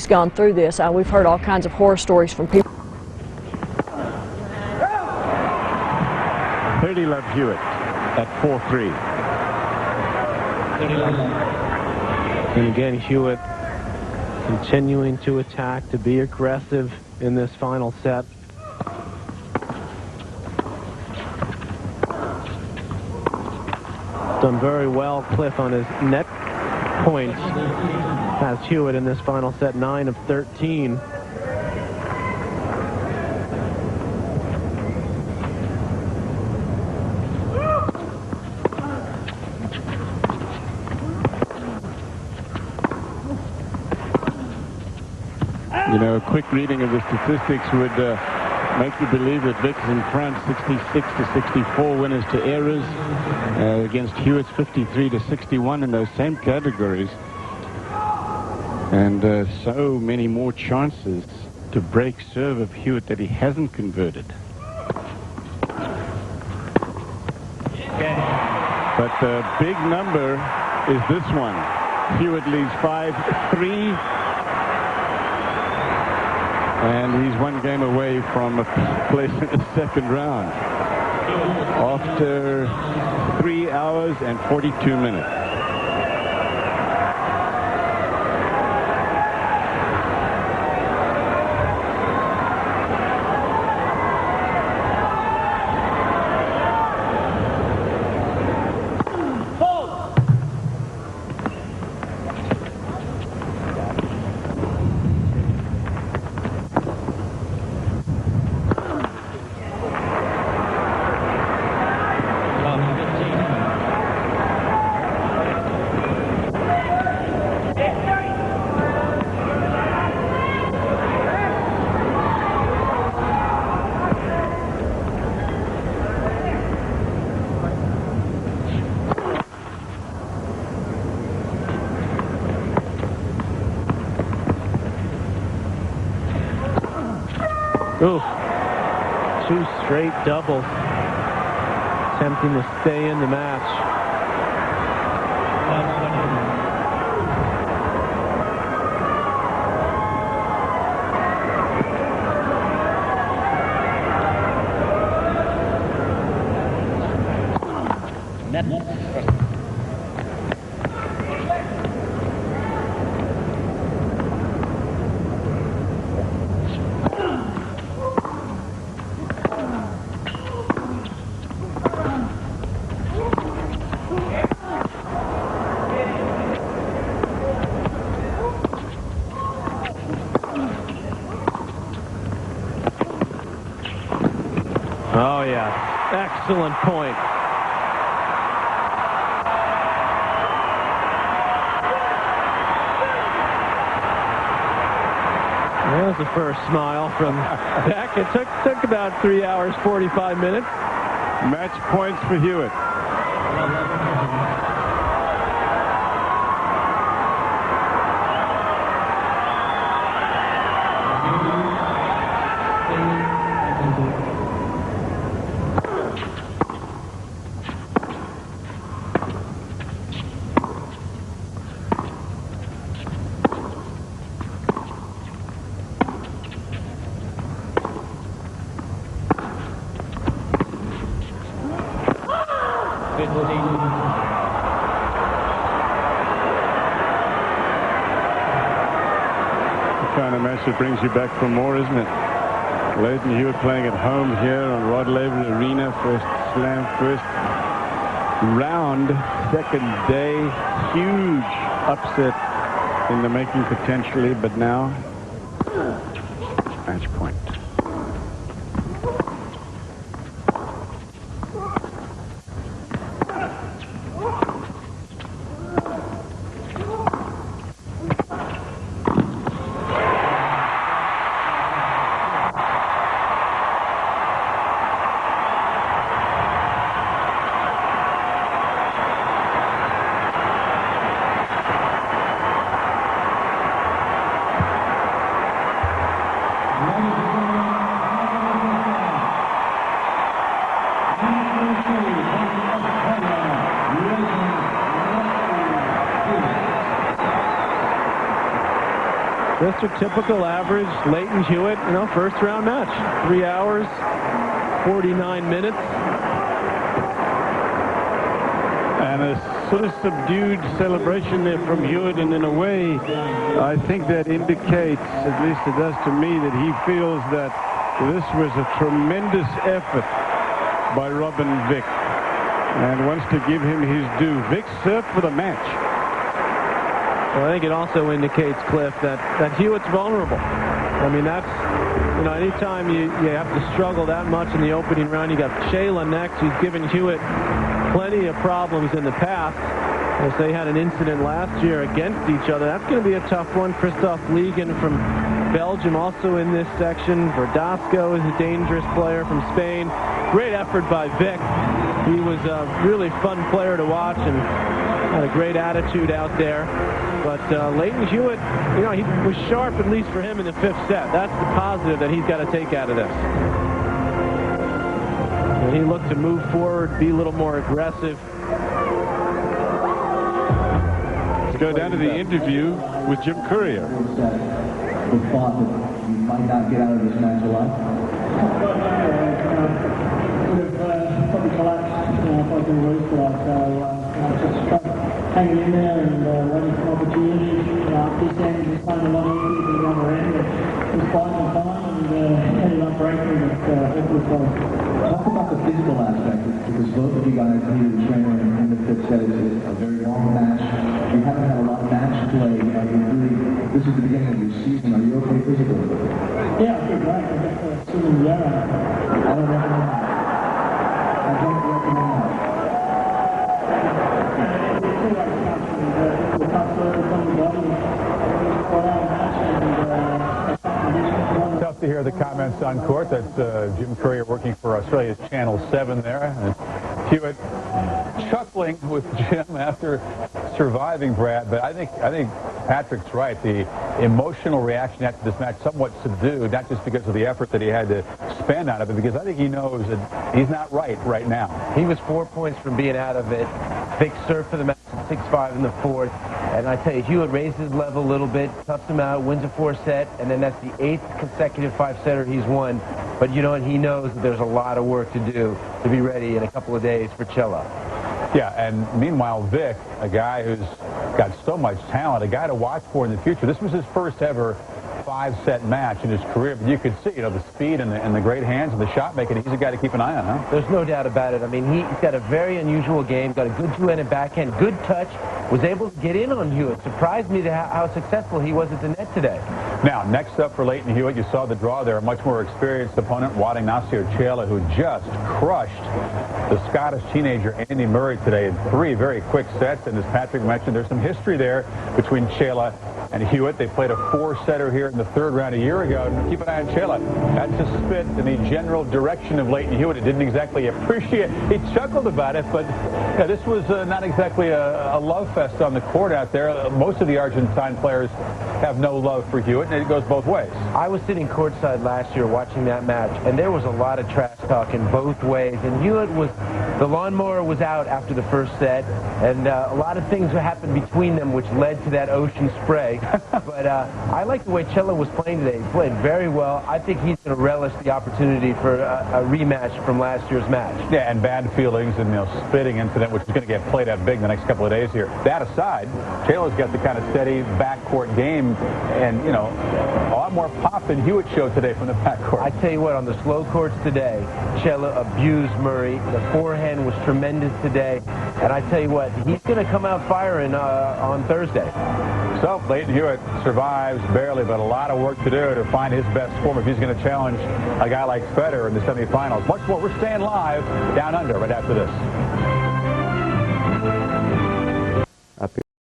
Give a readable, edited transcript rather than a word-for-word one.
gone through this. We've heard all kinds of horror stories from people. 30-love Hewitt at 4-3. And again, Hewitt continuing to attack, to be aggressive in this final set. Done very well, Cliff, on his net points as Hewitt in this final set, 9 of 13. You know, a quick reading of the statistics would make you believe that Vic's in front, 66 to 64 winners to errors against Hewitt's 53 to 61 in those same categories. And so many more chances to break serve of Hewitt that he hasn't converted. But the big number is this one. Hewitt leads 5-3. And he's one game away from a place in the second round after 3 hours and 42 minutes. Ooh, 2 straight doubles, attempting to stay in the match. Oh, yeah. Excellent point. There's the first smile from Beck. It took about 3 hours, 45 minutes. Match points for Hewitt. Kind of match that brings you back for more, isn't it? Lleyton Hewitt playing at home here on Rod Laver Arena. First slam, first round, second day. Huge upset in the making potentially, but now match point. Mr. Typical Average, Lleyton Hewitt, first round match. 3 hours, 49 minutes. And a sort of subdued celebration there from Hewitt, and in a way, I think that indicates, at least it does to me, that he feels that this was a tremendous effort by Robin Vick and wants to give him his due. Vick served for the match. Well, I think it also indicates, Cliff, that Hewitt's vulnerable. I mean, that's, anytime you have to struggle that much in the opening round, you got Shayla next, who's given Hewitt plenty of problems in the past, as they had an incident last year against each other. That's going to be a tough one. Christoph Liegen from Belgium also in this section. Verdasco is a dangerous player from Spain. Great effort by Vick. He was a really fun player to watch and had a great attitude out there. But Lleyton Hewitt, he was sharp, at least for him, in the 5th set. That's the positive that he's got to take out of this. And he looked to move forward, be a little more aggressive. Let's go down to the interview with Jim Courier. The thought that you might not get out of this match alive? Would have probably collapsed if I didn't lose tonight. So just hanging in there and waiting for opportunities. This end was playing a lot easier than the other end. It was fighting time and ended up breaking, but hopefully close. Talk about the physical aspect, because both of you guys needed a trainer in the 5th set. It's a very long match. You haven't had a lot of match play. This is the beginning of your season. Are you okay physically? Yeah, I feel great. I got the swim in the air. I don't recommend that. I don't recommend that. It's always tough. It's a tough service on the body. It's quite a match and Tough to hear the comments on court. That's Jim Courier working for Australia's Channel 7 there. And Hewitt chuckling with Jim after surviving Brad. But I think Patrick's right. The emotional reaction after this match somewhat subdued, not just because of the effort that he had to spend on it, but because I think he knows that he's not right now. He was 4 points from being out of it. Vick served for the match at 6-5 in the 4th. And I tell you, Hewitt raised his level a little bit, toughs him out, wins a 4-set, and then that's the 8th consecutive 5-setter he's won. But you know what? He knows that there's a lot of work to do to be ready in a couple of days for Cella. Yeah, and meanwhile, Vick, a guy who's got so much talent, a guy to watch for in the future. This was his first ever 5-set match in his career, but you could see, the speed and the great hands and the shot making. He's a guy to keep an eye on, huh? There's no doubt about it. I mean, he's got a very unusual game, got a good two-handed backhand, good touch, was able to get in on Hewitt. Surprised me to how successful he was at the net today. Now, next up for Lleyton Hewitt, you saw the draw there, a much more experienced opponent, Juan Ignacio Chela, who just crushed the Scottish teenager Andy Murray today in 3 very quick sets. And as Patrick mentioned, there's some history there between Chela and Hewitt. They played a 4-setter here in the 3rd round a year ago. And keep an eye on Chela. That's a spit in the general direction of Lleyton Hewitt. It didn't exactly appreciate. He chuckled about it, but this was not exactly a love fest on the court out there. Most of the Argentine players have no love for Hewitt, and it goes both ways. I was sitting courtside last year watching that match, and there was a lot of trash talking both ways. And Hewitt the lawnmower was out after the 1st set, and a lot of things happened between them which led to that ocean spray. But I like the way Chela was playing today. He played very well. I think he's going to relish the opportunity for a rematch from last year's match. Yeah, and bad feelings and spitting incident, which is going to get played out big the next couple of days here. That aside, Chela's got the kind of steady backcourt game, and a lot more pop than Hewitt showed today from the backcourt. I tell you what, on the slow courts today, Chela abused Murray. The forehand was tremendous today, and I tell you what, he's going to come out firing on Thursday. So Lleyton Hewitt survives barely, but a lot of work to do to find his best form if he's going to challenge a guy like Federer in the semifinals. Much more. We're staying live down under right after this.